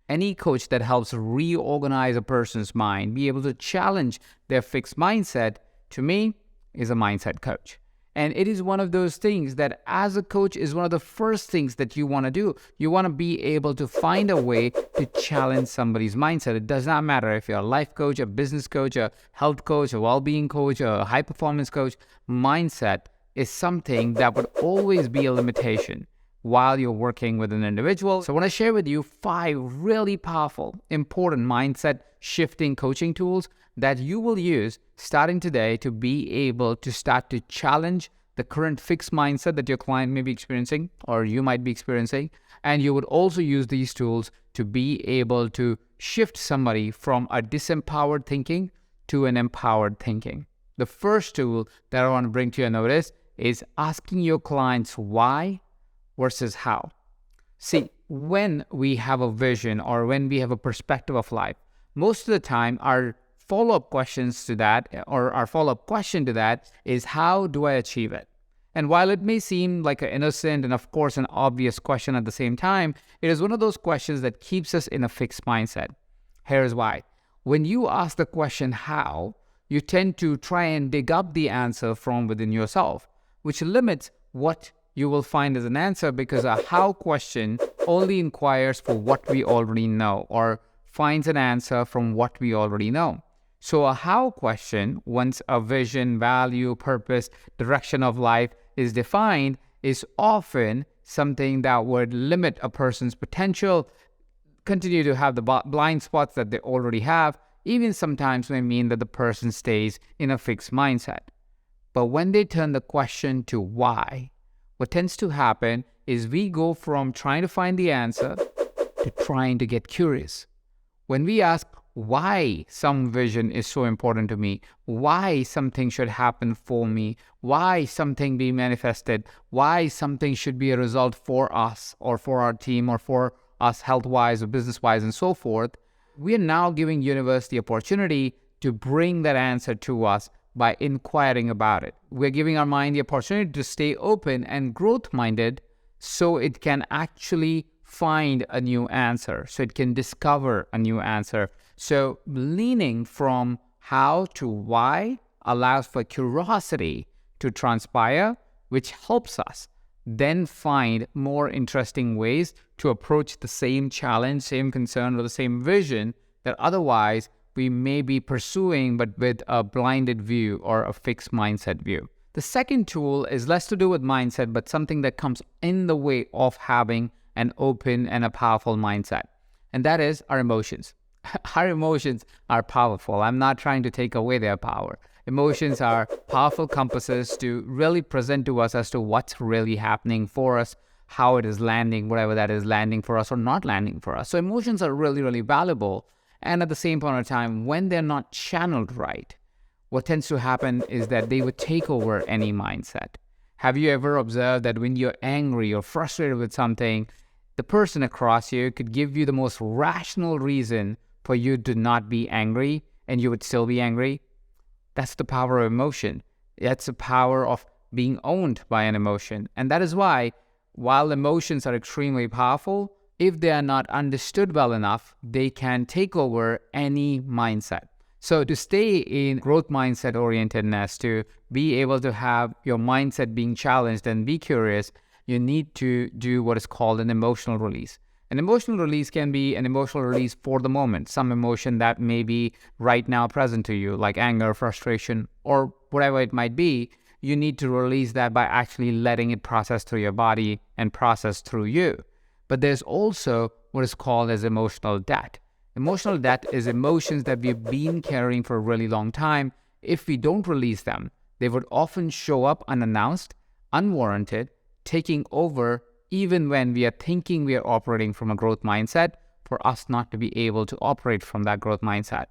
Any coach that helps reorganize a person's mind, be able to challenge their fixed mindset, to me, is a mindset coach. And it is one of those things that as a coach is one of the first things that you want to do. You want to be able to find a way to challenge somebody's mindset. It does not matter if you're a life coach, a business coach, a health coach, a well-being coach, a high-performance coach. Mindset is something that would always be a limitation while you're working with an individual. So I want to share with you 5 really powerful, important mindset shifting coaching tools that you will use starting today to be able to start to challenge the current fixed mindset that your client may be experiencing or you might be experiencing. And you would also use these tools to be able to shift somebody from a disempowered thinking to an empowered thinking. The first tool that I want to bring to your notice is asking your clients why versus how. See, when we have a vision or when we have a perspective of life, most of the time our follow-up questions to that, or our follow-up question to that, is how do I achieve it? And while it may seem like an innocent and of course an obvious question at the same time, it is one of those questions that keeps us in a fixed mindset. Here's why. When you ask the question how, you tend to try and dig up the answer from within yourself, which limits what you will find as an answer, because a how question only inquires for what we already know or finds an answer from what we already know. So a how question, once a vision, value, purpose, direction of life is defined, is often something that would limit a person's potential, continue to have the blind spots that they already have, even sometimes may mean that the person stays in a fixed mindset. But when they turn the question to why, what tends to happen is we go from trying to find the answer to trying to get curious. When we ask why some vision is so important to me, why something should happen for me, why something be manifested, why something should be a result for us or for our team or for us health-wise or business-wise and so forth, we are now giving universe the opportunity to bring that answer to us by inquiring about it. We're giving our mind the opportunity to stay open and growth-minded so it can actually find a new answer, so it can discover a new answer. So leaning from how to why allows for curiosity to transpire, which helps us then find more interesting ways to approach the same challenge, same concern, or the same vision that otherwise we may be pursuing, but with a blinded view or a fixed mindset view. The second tool is less to do with mindset, but something that comes in the way of having an open and a powerful mindset. And that is our emotions. Our emotions are powerful. I'm not trying to take away their power. Emotions are powerful compasses to really present to us as to what's really happening for us, how it is landing, whatever that is landing for us or not landing for us. So emotions are really, really valuable. And at the same point of time, when they're not channeled right, what tends to happen is that they would take over any mindset. Have you ever observed that when you're angry or frustrated with something, the person across you could give you the most rational reason for you to not be angry and you would still be angry? That's the power of emotion. That's the power of being owned by an emotion. And that is why, while emotions are extremely powerful, if they are not understood well enough, they can take over any mindset. So to stay in growth mindset orientedness, to be able to have your mindset being challenged and be curious, you need to do what is called an emotional release. An emotional release can be an emotional release for the moment, some emotion that may be right now present to you, like anger, frustration, or whatever it might be. You need to release that by actually letting it process through your body and process through you. But there's also what is called as emotional debt. Emotional debt is emotions that we've been carrying for a really long time. If we don't release them, they would often show up unannounced, unwarranted, taking over even when we are thinking we are operating from a growth mindset, for us not to be able to operate from that growth mindset.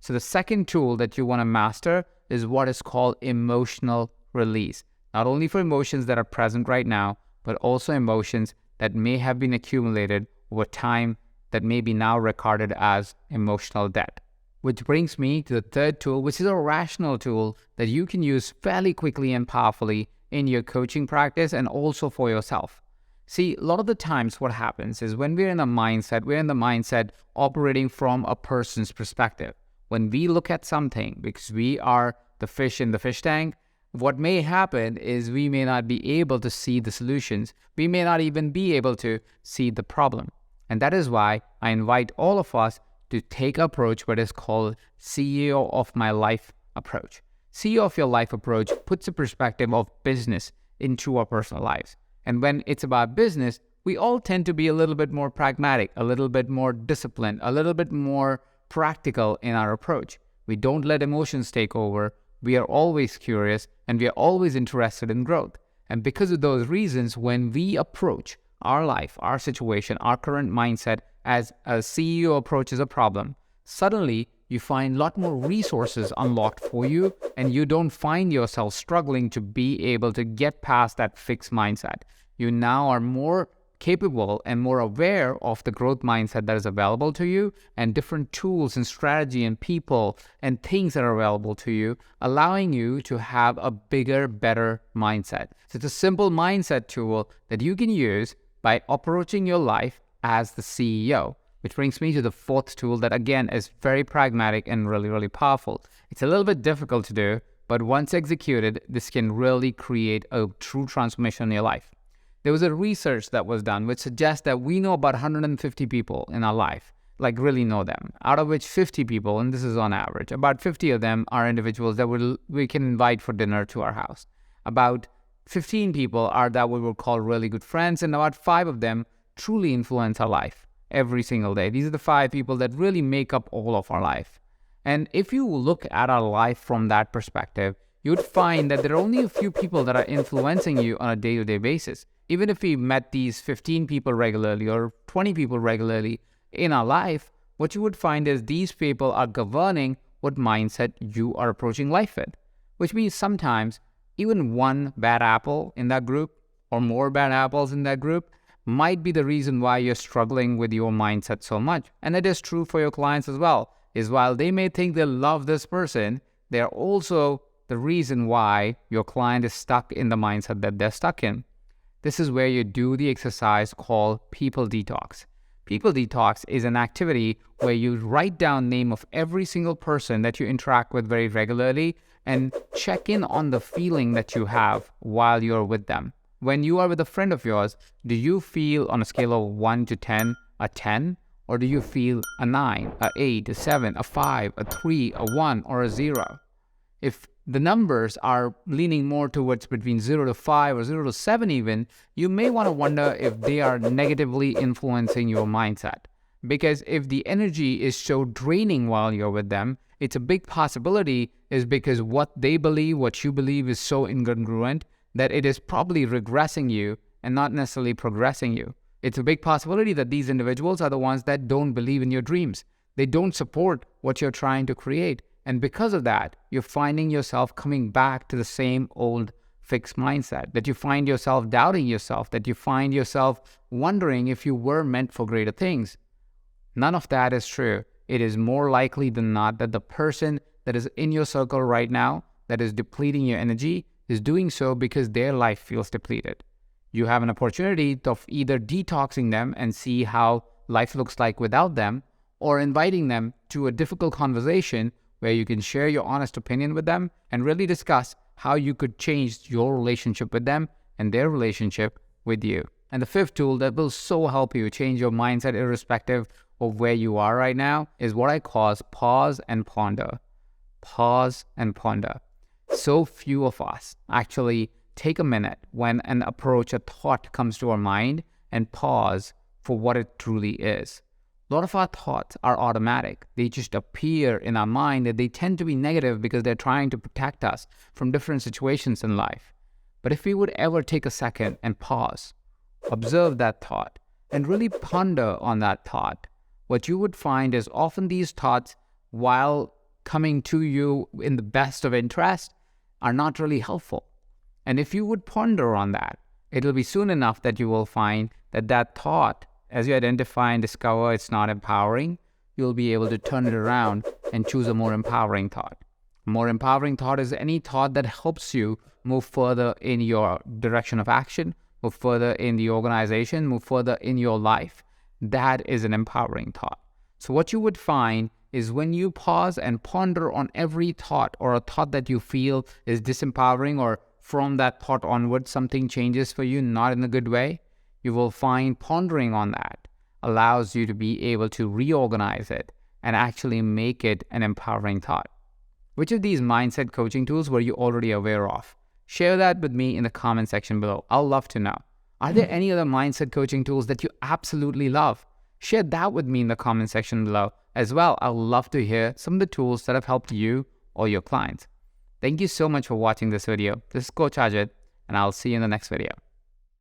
So the second tool that you want to master is what is called emotional release. Not only for emotions that are present right now, but also emotions that may have been accumulated over time that may be now recorded as emotional debt. Which brings me to the third tool, which is a rational tool that you can use fairly quickly and powerfully in your coaching practice and also for yourself. See, a lot of the times what happens is when we're in the mindset operating from a person's perspective. When we look at something, because we are the fish in the fish tank, what may happen is we may not be able to see the solutions. We may not even be able to see the problem. And that is why I invite all of us to take an approach what is called CEO of my life approach. CEO of your life approach puts a perspective of business into our personal lives. And when it's about business, we all tend to be a little bit more pragmatic, a little bit more disciplined, a little bit more practical in our approach. We don't let emotions take over. We are always curious and we are always interested in growth. And because of those reasons, when we approach our life, our situation, our current mindset as a CEO approaches a problem, suddenly you find a lot more resources unlocked for you and you don't find yourself struggling to be able to get past that fixed mindset. You now are more capable and more aware of the growth mindset that is available to you and different tools and strategy and people and things that are available to you, allowing you to have a bigger, better mindset. So it's a simple mindset tool that you can use by approaching your life as the CEO. Which brings me to the fourth tool that again is very pragmatic and really, really powerful. It's a little bit difficult to do, but once executed, this can really create a true transformation in your life. There was a research that was done which suggests that we know about 150 people in our life, like really know them, out of which 50 people, and this is on average, about 50 of them are individuals that we can invite for dinner to our house. About 15 people are that we will call really good friends, and about 5 of them truly influence our life every single day. These are the 5 people that really make up all of our life. And if you look at our life from that perspective, you'd find that there are only a few people that are influencing you on a day-to-day basis. Even if we met these 15 people regularly or 20 people regularly in our life, what you would find is these people are governing what mindset you are approaching life with. Which means sometimes even one bad apple in that group or more bad apples in that group might be the reason why you're struggling with your mindset so much. And it is true for your clients as well, is while they may think they love this person, they're also the reason why your client is stuck in the mindset that they're stuck in. This is where you do the exercise called People Detox. People Detox is an activity where you write down name of every single person that you interact with very regularly and check in on the feeling that you have while you're with them. When you are with a friend of yours, do you feel on a scale of 1 to 10, a 10? Or do you feel a 9, a 8, a 7, a 5, a 3, a 1, or a 0? If the numbers are leaning more towards between 0 to 5 or 0 to 7 even, you may want to wonder if they are negatively influencing your mindset. Because if the energy is so draining while you're with them, it's a big possibility is because what they believe, what you believe is so incongruent that it is probably regressing you and not necessarily progressing you. It's a big possibility that these individuals are the ones that don't believe in your dreams. They don't support what you're trying to create. And because of that, you're finding yourself coming back to the same old fixed mindset, that you find yourself doubting yourself, that you find yourself wondering if you were meant for greater things. None of that is true. It is more likely than not that the person that is in your circle right now, that is depleting your energy, is doing so because their life feels depleted. You have an opportunity of either detoxing them and see how life looks like without them, or inviting them to a difficult conversation where you can share your honest opinion with them and really discuss how you could change your relationship with them and their relationship with you. And the fifth tool that will so help you change your mindset irrespective of where you are right now is what I call pause and ponder. Pause and ponder. So few of us actually take a minute when an approach, a thought comes to our mind and pause for what it truly is. A lot of our thoughts are automatic. They just appear in our mind and they tend to be negative because they're trying to protect us from different situations in life. But if we would ever take a second and pause, observe that thought, and really ponder on that thought, what you would find is often these thoughts, while coming to you in the best of interest, are not really helpful. And if you would ponder on that, it'll be soon enough that you will find that that thought, as you identify and discover it's not empowering, you'll be able to turn it around and choose a more empowering thought. A more empowering thought is any thought that helps you move further in your direction of action, move further in the organization, move further in your life. That is an empowering thought. So what you would find is when you pause and ponder on every thought or a thought that you feel is disempowering, or from that thought onwards something changes for you, not in a good way, you will find pondering on that allows you to be able to reorganize it and actually make it an empowering thought. Which of these mindset coaching tools were you already aware of? Share that with me in the comment section below. I'll love to know. Are there any other mindset coaching tools that you absolutely love? Share that with me in the comment section below as well. I'd love to hear some of the tools that have helped you or your clients. Thank you so much for watching this video. This is Coach Ajit, and I'll see you in the next video.